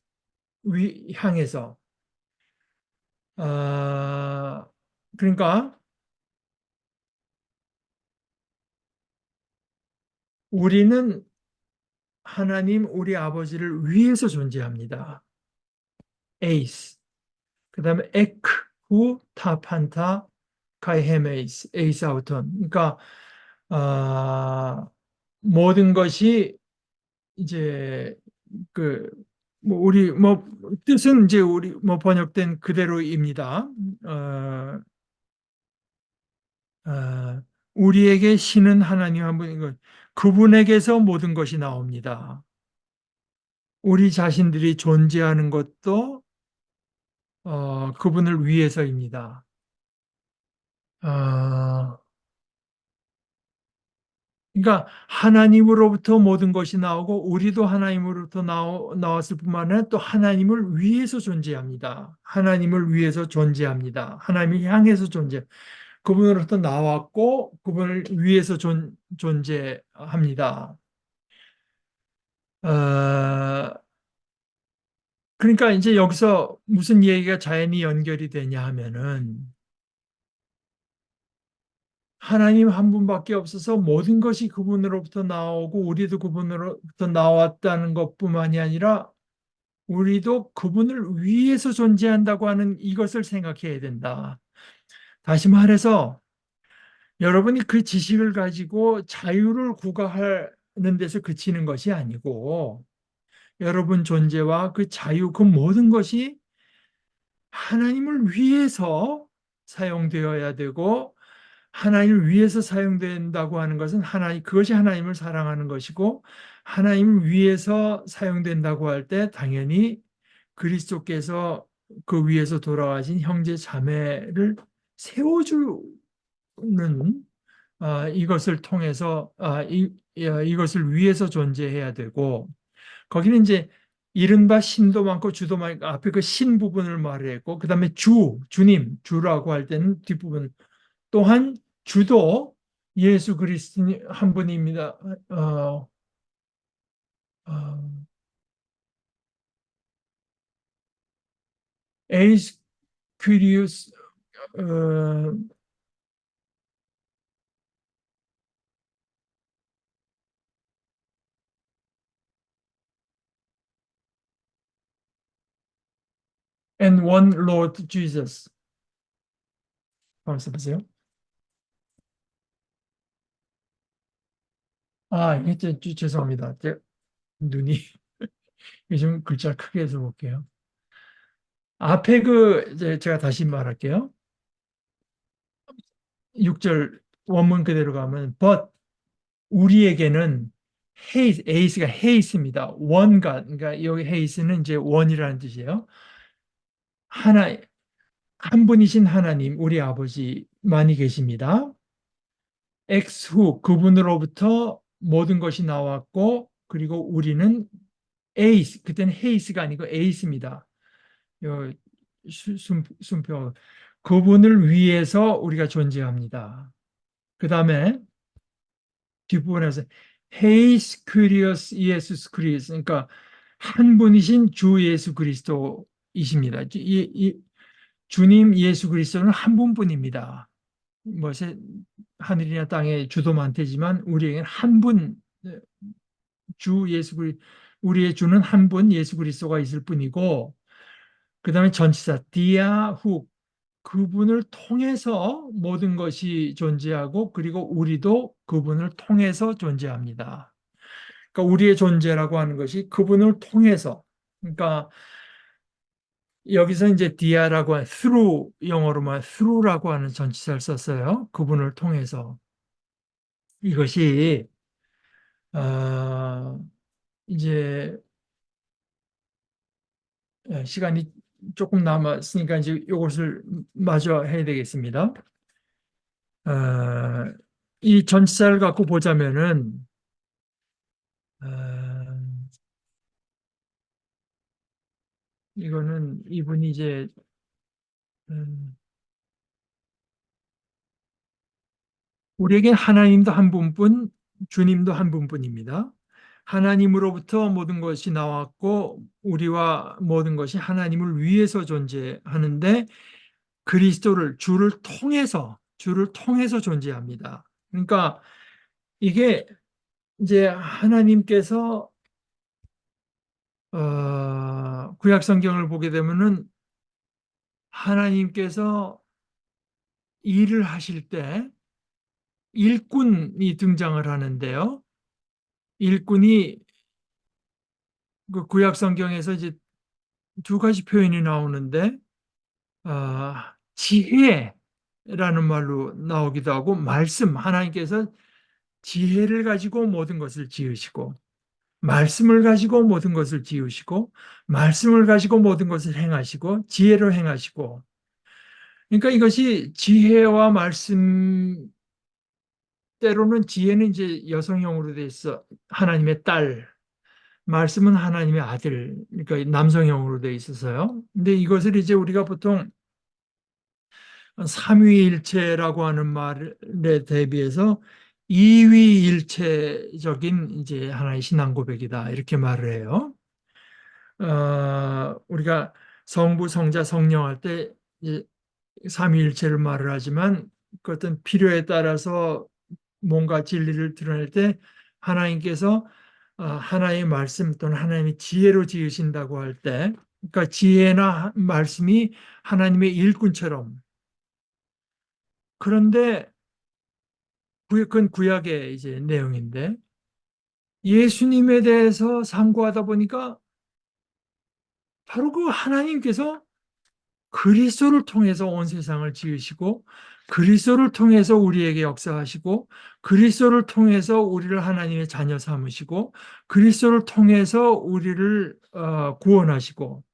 향해서. 아, 그러니까 우리는 하나님 우리 아버지를 위해서 존재합니다. 에이스. 그다음에 에크 후 타판타 카이헤메이스 에이스 아우톤. 그러니까 모든 것이 이제 그 뭐 우리 뭐 뜻은 이제 우리 뭐 번역된 그대로입니다. 어, 우리에게 신은 하나님 한 분인 것, 그분에게서 모든 것이 나옵니다. 우리 자신들이 존재하는 것도 그분을 위해서입니다. 어, 그러니까 하나님으로부터 모든 것이 나오고 우리도 하나님으로부터 나왔을 뿐만 아니라 또 하나님을 위해서 존재합니다. 하나님을 위해서 존재합니다. 하나님을 향해서 그분으로부터 나왔고 그분을 위해서 존재합니다. 어, 그러니까 이제 여기서 무슨 얘기가 자연히 연결이 되냐 하면은 하나님 한 분밖에 없어서 모든 것이 그분으로부터 나오고 우리도 그분으로부터 나왔다는 것뿐만이 아니라 우리도 그분을 위해서 존재한다고 하는 이것을 생각해야 된다. 다시 말해서 여러분이 그 지식을 가지고 자유를 구가하는 데서 그치는 것이 아니고 여러분 존재와 그 자유, 그 모든 것이 하나님을 위해서 사용되어야 되고 하나님을 위해서 사용된다고 하는 것은 그것이 하나님을 사랑하는 것이고 하나님을 위해서 사용된다고 할 때 당연히 그리스도께서 그 위에서 돌아가신 형제 자매를 세워주는 이것을 통해서 이것을 위해서 존재해야 되고 거기는 이제 이른바 신도 많고 주도 많고 앞에 그 신 부분을 말했고 그다음에 주님, 주라고 할 때는 뒷부분 또한 주도 예수 그리스도 한 분입니다. 어, 에이스 퀴리우스 어, and one Lord Jesus. 말씀하세요. 이게 죄송합니다. 눈이 요즘 글자 크게 해서 볼게요. 앞에 이제 제가 다시 말할게요. 6절 원문 그대로 가면 but 우리에게는 에이스가 헤이스입니다. 원가 그러니까 여기 헤이스는 이제 원이라는 뜻이에요. 하나 한 분이신 하나님 우리 아버지만이 계십니다. 엑스 후 그분으로부터 모든 것이 나왔고 그리고 우리는 에이스 그때는 헤이스가 아니고 에이스입니다. 순표 그분을 위해서 우리가 존재합니다. 그 다음에 뒷부분에서 헤이스 크리어스 예수스 그리스 그러니까 한 분이신 주 예수 그리스도이십니다. 주님 예수 그리스도는 한 분뿐입니다. 뭐 하늘이나 땅에 주도 많대지만 우리에게는 한 분, 주 예수 그리 우리의 주는 한 분 예수 그리스도가 있을 뿐이고 그다음에 전치사 디아 후 그분을 통해서 모든 것이 존재하고 그리고 우리도 그분을 통해서 존재합니다. 그러니까 우리의 존재라고 하는 것이 그분을 통해서 그러니까 여기서 이제 디아라고 하는 through 영어로만 through라고 하는 전치사를 썼어요. 그분을 통해서 이것이 어, 이제 시간이 조금 남았으니까 이제 이것을 마저 해야 되겠습니다. 어, 이 전치사를 갖고 보자면은 어, 이거는 이분이 이제 음, 우리에겐 하나님도 한 분뿐, 주님도 한 분뿐입니다. 하나님으로부터 모든 것이 나왔고 우리와 모든 것이 하나님을 위해서 존재하는데 그리스도를 주를 통해서 존재합니다. 그러니까 이게 이제 하나님께서 구약 성경을 보게 되면은 하나님께서 일을 하실 때 일꾼이 등장을 하는데요. 일꾼이 그 구약 성경에서 이제 두 가지 표현이 나오는데 지혜라는 말로 나오기도 하고 하나님께서 지혜를 가지고 모든 것을 지으시고 말씀을 가지고 모든 것을 지으시고 말씀을 가지고 모든 것을 행하시고 지혜로 행하시고 그러니까 이것이 지혜와 말씀 때로는 지혜는 이제 여성형으로 돼 있어 하나님의 딸 말씀은 하나님의 아들 그러니까 남성형으로 돼 있어서요. 근데 이것을 이제 우리가 보통 삼위일체라고 하는 말에 대비해서 이위일체적인 이제 하나의 신앙 고백이다 이렇게 말을 해요. 우리가 성부, 성자, 성령 할 때 삼위일체를 말을 하지만 그 어떤 필요에 따라서 뭔가 진리를 드러낼 때 하나님께서 하나의 말씀 또는 하나님의 지혜로 지으신다고 할 때, 그러니까 지혜나 말씀이 하나님의 일꾼처럼 그런데 그건 구약의 이제 내용인데 예수님에 대해서 상고하다 보니까 바로 그 하나님께서 그리스도를 통해서 온 세상을 지으시고 그리스도를 통해서 우리에게 역사하시고 그리스도를 통해서 우리를 하나님의 자녀 삼으시고 그리스도를 통해서 우리를 구원하시고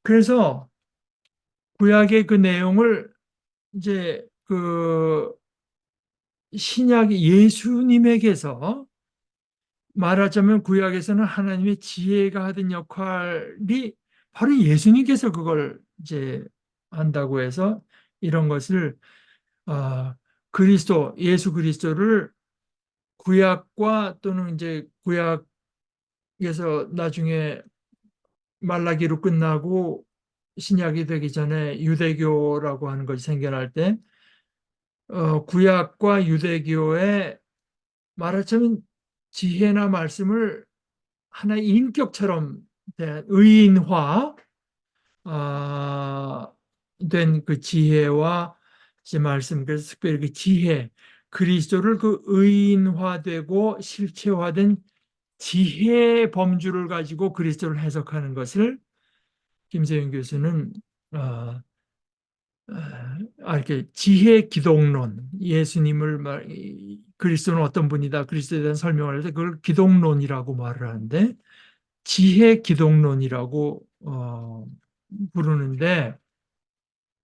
그래서 구약의 그 내용을 이제 그 신약 예수님에게서 말하자면 구약에서는 하나님의 지혜가 하던 역할이 바로 예수님께서 그걸 이제 한다고 해서 이런 것을 예수 그리스도를 구약과 또는 이제 구약에서 나중에 말라기로 끝나고 신약이 되기 전에 유대교라고 하는 것이 생겨날 때 구약과 유대교의 말하자면 지혜나 말씀을 하나의 인격처럼 된 의인화 된 그 지혜와 이제 말씀 그래서 특별히 그 지혜 그리스도를 그 의인화되고 실체화된 지혜의 범주를 가지고 그리스도를 해석하는 것을 김세윤 교수는 어, 이렇게 지혜 기독론 예수님을 그리스도는 어떤 분이다 그리스도에 대한 설명을 할 때 그걸 기독론이라고 말을 하는데 지혜 기독론이라고 부르는데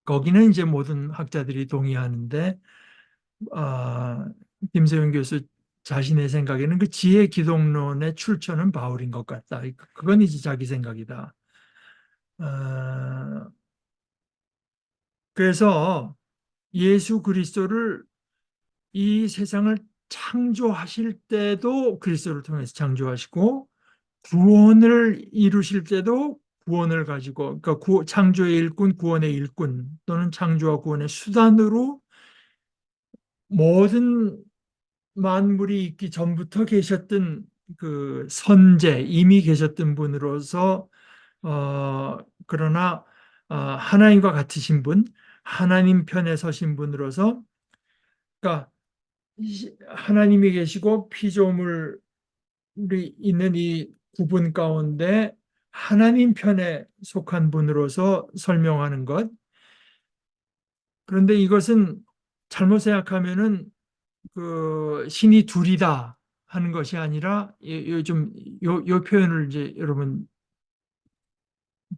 거기는 이제 모든 학자들이 동의하는데 어, 김세윤 교수 자신의 생각에는 그 지혜 기독론의 출처는 바울인 것 같다. 그건 이제 자기 생각이다. 어, 그래서 예수 그리스도를 이 세상을 창조하실 때도 그리스도를 통해서 창조하시고 구원을 이루실 때도 구원을 가지고 그러니까 창조의 일꾼, 구원의 일꾼 또는 창조와 구원의 수단으로 모든 만물이 있기 전부터 계셨던 그 선제 이미 계셨던 분으로서 어, 그러나 하나님과 같으신 분, 하나님 편에 서신 분으로서 그러니까 하나님이 계시고 피조물이 있는 이 구분 가운데 하나님 편에 속한 분으로서 설명하는 것. 그런데 이것은 잘못 생각하면은 그 신이 둘이다 하는 것이 아니라 요즘 요 표현을 이제 여러분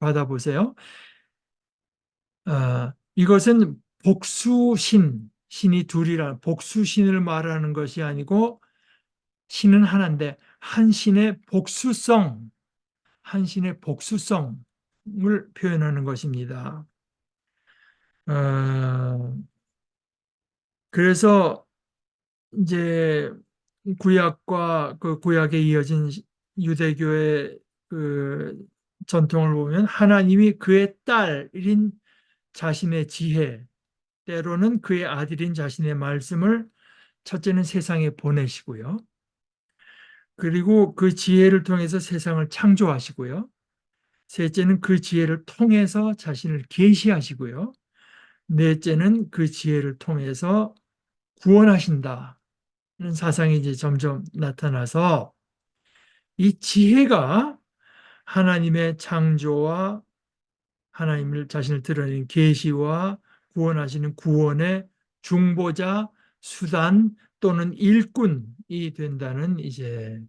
받아보세요. 이것은 복수신, 신이 둘이라 복수신을 말하는 것이 아니고 신은 하나인데 한 신의 복수성, 한 신의 복수성을 표현하는 것입니다. 어, 그래서 이제 구약과 그 구약에 이어진 유대교의 그 전통을 보면 하나님이 그의 딸인 자신의 지혜, 때로는 그의 아들인 자신의 말씀을 첫째는 세상에 보내시고요. 그리고 그 지혜를 통해서 세상을 창조하시고요. 셋째는 그 지혜를 통해서 자신을 계시하시고요. 넷째는 그 지혜를 통해서 구원하신다는 사상이 이제 점점 나타나서 이 지혜가 하나님의 창조와 하나님을 자신을 드러내는 계시와 구원하시는 구원의 중보자, 수단 또는 일꾼이 된다는 이제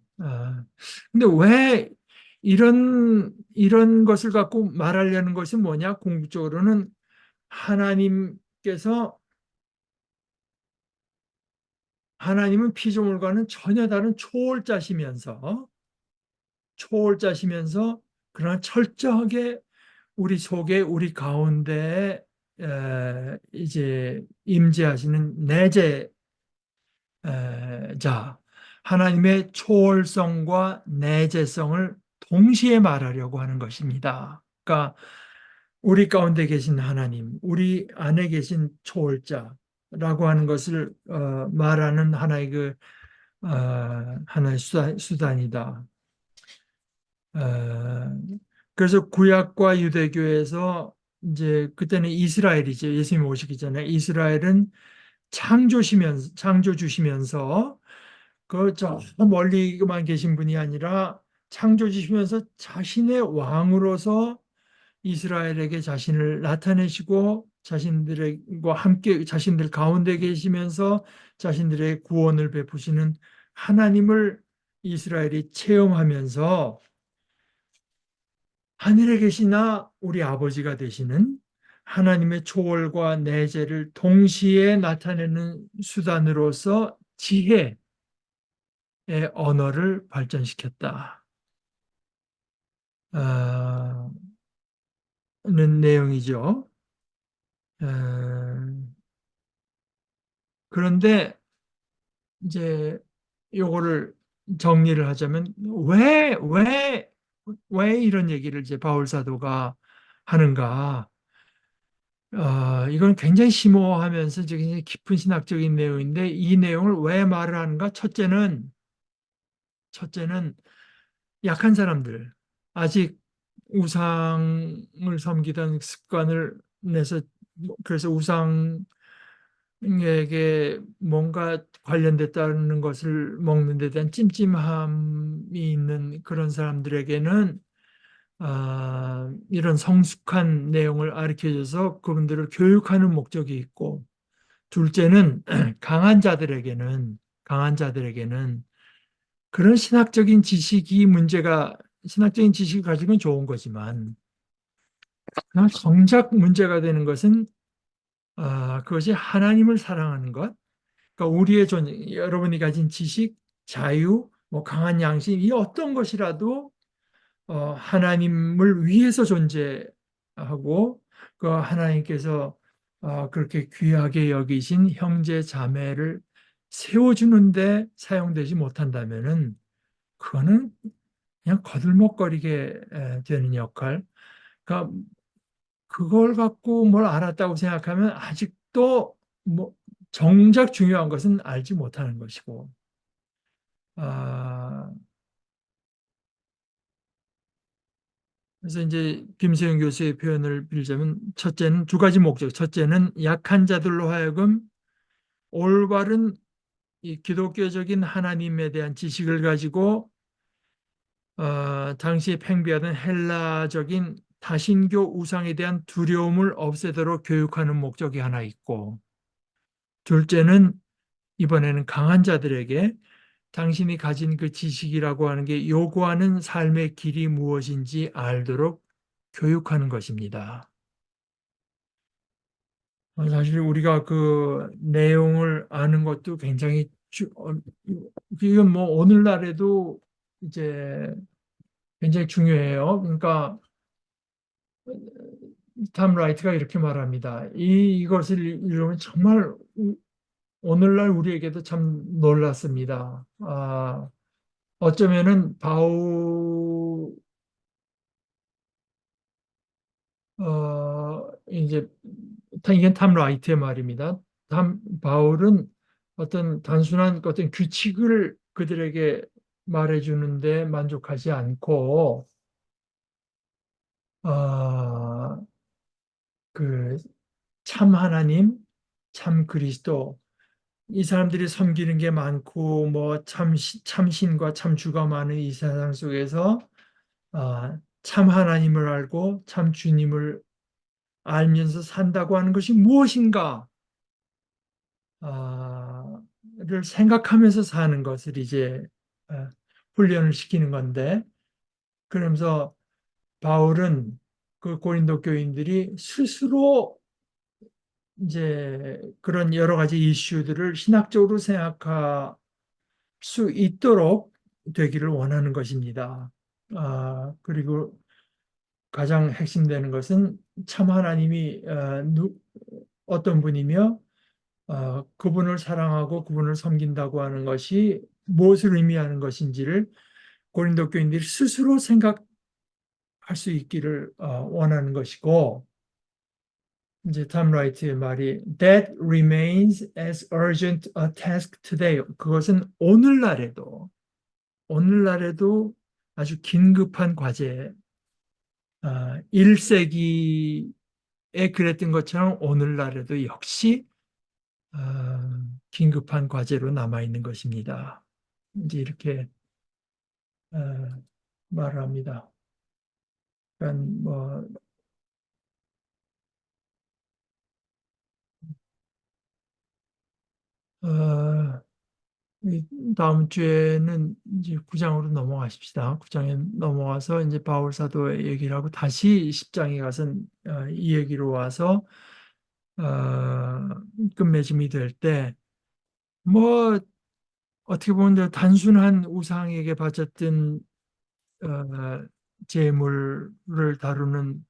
근데 왜 이런 것을 갖고 말하려는 것이 뭐냐? 궁극적으로는 하나님께서 하나님은 피조물과는 전혀 다른 초월자시면서 그러나 철저하게 우리 속에 우리 가운데 이제 임재하시는 내재자 하나님의 초월성과 내재성을 동시에 말하려고 하는 것입니다. 그러니까 우리 가운데 계신 하나님, 우리 안에 계신 초월자라고 하는 것을 말하는 하나의 수단이다. 어, 그래서 구약과 유대교에서 이제 그때는 이스라엘이죠. 예수님 오시기 전에 이스라엘은 창조 주시면서 그 저 멀리만 계신 분이 아니라 창조 주시면서 자신의 왕으로서 이스라엘에게 자신을 나타내시고 자신들과 함께 자신들 가운데 계시면서 자신들의 구원을 베푸시는 하나님을 이스라엘이 체험하면서 하늘에 계시나 우리 아버지가 되시는 하나님의 초월과 내재를 동시에 나타내는 수단으로서 지혜의 언어를 발전시켰다. 는 내용이죠. 그런데 이제 요거를 정리를 하자면 왜 이런 얘기를 이제 바울 사도가 하는가? 이건 굉장히 심오하면서 굉장히 깊은 신학적인 내용인데 이 내용을 왜 말을 하는가? 첫째는 약한 사람들, 아직 우상을 섬기던 습관을 내서 그래서 우상에게 뭔가 관련됐다는 것을 먹는 데 대한 찜찜함이 있는 그런 사람들에게는 이런 성숙한 내용을 가르쳐줘서 그분들을 교육하는 목적이 있고, 둘째는 강한 자들에게는 그런 신학적인 지식을 가지고 좋은 거지만, 그냥 정작 문제가 되는 것은 그것이 하나님을 사랑하는 것, 그러니까 여러분이 가진 지식, 자유, 뭐 강한 양심, 이 어떤 것이라도 하나님을 위해서 존재하고 그 하나님께서 그렇게 귀하게 여기신 형제 자매를 세워주는데 사용되지 못한다면은 그거는 그냥 거들먹거리게 되는 역할. 그러니까 그걸 갖고 뭘 알았다고 생각하면 아직도 뭐 정작 중요한 것은 알지 못하는 것이고. 아, 그래서 이제 김세영 교수의 표현을 빌자면 첫째는 두 가지 목적. 첫째는 약한 자들로 하여금 올바른 이 기독교적인 하나님에 대한 지식을 가지고 당시에 팽배하던 헬라적인 다신교 우상에 대한 두려움을 없애도록 교육하는 목적이 하나 있고, 둘째는 이번에는 강한 자들에게 당신이 가진 그 지식이라고 하는 게 요구하는 삶의 길이 무엇인지 알도록 교육하는 것입니다. 사실 우리가 그 내용을 아는 것도 굉장히 이건 뭐 오늘날에도 이제 굉장히 중요해요. 그러니까 탐 라이트가 이렇게 말합니다. 이것을 읽으면 정말 오늘날 우리에게도 참 놀랐습니다. 어쩌면은 이제 이게 탐 라이트의 말입니다. 바울은 어떤 단순한 어떤 규칙을 그들에게 말해주는데 만족하지 않고 어, 그 참 하나님, 참 그리스도 이 사람들이 섬기는 게 많고 뭐 참신과 참주가 많은 이 세상 속에서 참 하나님을 알고 참 주님을 알면서 산다고 하는 것이 무엇인가 를 생각하면서 사는 것을 이제 아, 훈련을 시키는 건데 그러면서 바울은 그 고린도 교인들이 스스로 이제 그런 여러 가지 이슈들을 신학적으로 생각할 수 있도록 되기를 원하는 것입니다. 그리고 가장 핵심되는 것은 참 하나님이 어떤 분이며 그분을 사랑하고 그분을 섬긴다고 하는 것이 무엇을 의미하는 것인지를 고린도 교인들이 스스로 생각할 수 있기를 원하는 것이고 이제 탐 라이트의 말이 That remains as urgent a task today. 그것은 오늘날에도 아주 긴급한 과제. 1세기에 그랬던 것처럼 오늘날에도 역시 긴급한 과제로 남아 있는 것입니다. 이제 이렇게 어, 말을 합니다. 그러니까 뭐 어, 다음 주에는 이제 9장으로 넘어가십시다. 9장에 넘어가서 이제 바울 사도의 얘기를 하고 다시 10장에 가서 이 얘기로 와서 어, 끝맺음이 될 때 뭐 어떻게 보면 단순한 우상에게 바쳤던 어, 재물을 다루는데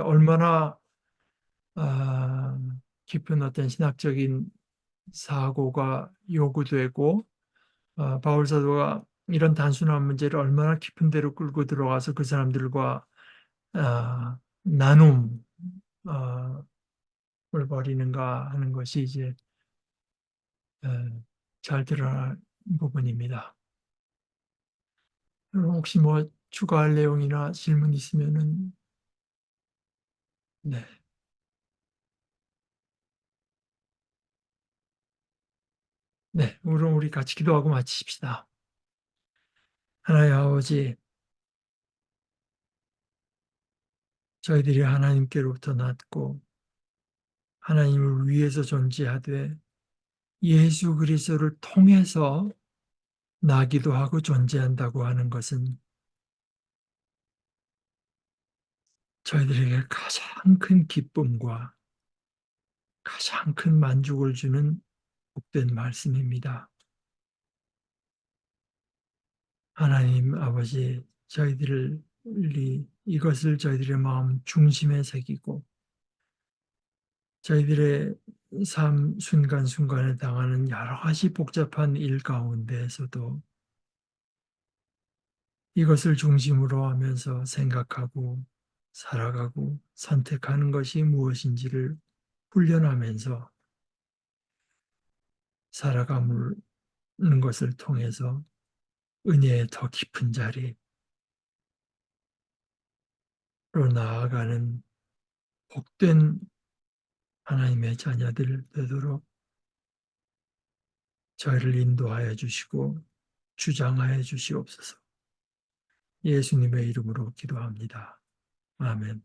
얼마나 아, 깊은 어떤 신학적인 사고가 요구되고 바울 사도가 이런 단순한 문제를 얼마나 깊은 데로 끌고 들어가서 그 사람들과 나눔을 벌이는가 하는 것이 이제 어, 잘 드러난 부분입니다. 여러분 혹시 뭐 추가할 내용이나 질문 있으면은 네, 네, 그럼 우리 같이 기도하고 마치십시다. 하나님 아버지, 저희들이 하나님께로부터 났고 하나님을 위해서 존재하되 예수 그리스도를 통해서 나기도 하고 존재한다고 하는 것은 저희들에게 가장 큰 기쁨과 가장 큰 만족을 주는 복된 말씀입니다. 하나님 아버지, 저희들이 이것을 저희들의 마음 중심에 새기고 저희들의 삶 순간순간에 당하는 여러 가지 복잡한 일 가운데에서도 이것을 중심으로 하면서 생각하고 살아가고 선택하는 것이 무엇인지를 훈련하면서 살아가는 것을 통해서 은혜의 더 깊은 자리로 나아가는 복된 하나님의 자녀들 되도록 저희를 인도하여 주시고 주장하여 주시옵소서. 예수님의 이름으로 기도합니다. 아멘.